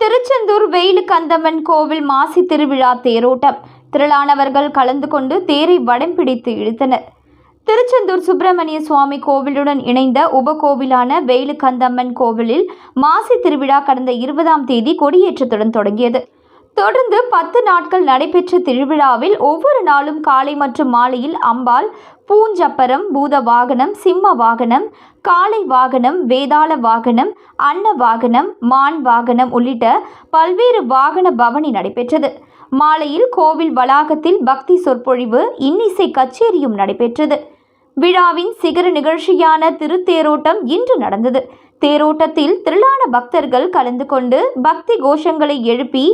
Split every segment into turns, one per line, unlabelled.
திருச்செந்தூர் வெயிலுக்கந்தம்மன் கோவில் மாசி திருவிழா தேரோட்டம். திரளானவர்கள் கலந்து கொண்டு தேரை வடம் பிடித்து இழுத்தனர். திருச்செந்தூர் சுப்பிரமணிய சுவாமி கோவிலுடன் இணைந்த உபகோவிலான வெயிலுக்கந்தம்மன் கோவிலில் மாசி திருவிழா கடந்த 20ஆம் தேதி கொடியேற்றத்துடன் தொடங்கியது. தொடர்ந்து 10 நாட்கள் நடைபெற்ற திருவிழாவில் ஒவ்வொரு நாளும் காலை மற்றும் மாலையில் அம்பாள் பூஞ்சப்பரம், பூத வாகனம், சிம்ம வாகனம், காளை வாகனம், வேதாள வாகனம், அன்ன வாகனம், மான் வாகனம் உள்ளிட்ட பல்வேறு வாகன பவனி நடைபெற்றது. மாலையில் கோவில் வளாகத்தில் பக்தி சொற்பொழிவு, இன்னிசை கச்சேரியும் நடைபெற்றது. விழாவின் சிகர நிகழ்ச்சியான திருத்தேரோட்டம் இன்று நடந்தது. தேரோட்டத்தில் திரளான பக்தர்கள் கலந்து கொண்டு பக்தி கோஷங்களை எழுப்பி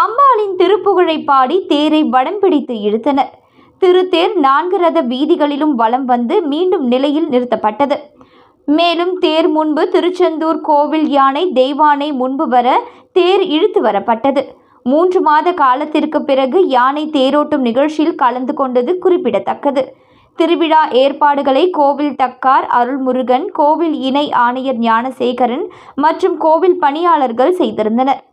அம்பாளின் திருப்புகழை பாடி தேரை வடம் பிடித்து இழுத்தனர். திருத்தேர் 4 ரத வீதிகளிலும் வலம் வந்து மீண்டும் நிலையில் நிறுத்தப்பட்டது. மேலும் தேர் முன்பு திருச்செந்தூர் கோவில் யானை தெய்வானை முன்பு வர தேர் இழுத்து வரப்பட்டது. 3 மாத காலத்திற்கு பிறகு யானை தேரோட்டும் நிகழ்ச்சியில் கலந்து கொண்டது குறிப்பிடத்தக்கது. திருவிழா ஏற்பாடுகளை கோவில் தக்கார் அருள்முருகன், கோவில் இணை ஆணையர் ஞானசேகரன் மற்றும் கோவில் பணியாளர்கள் செய்திருந்தனர்.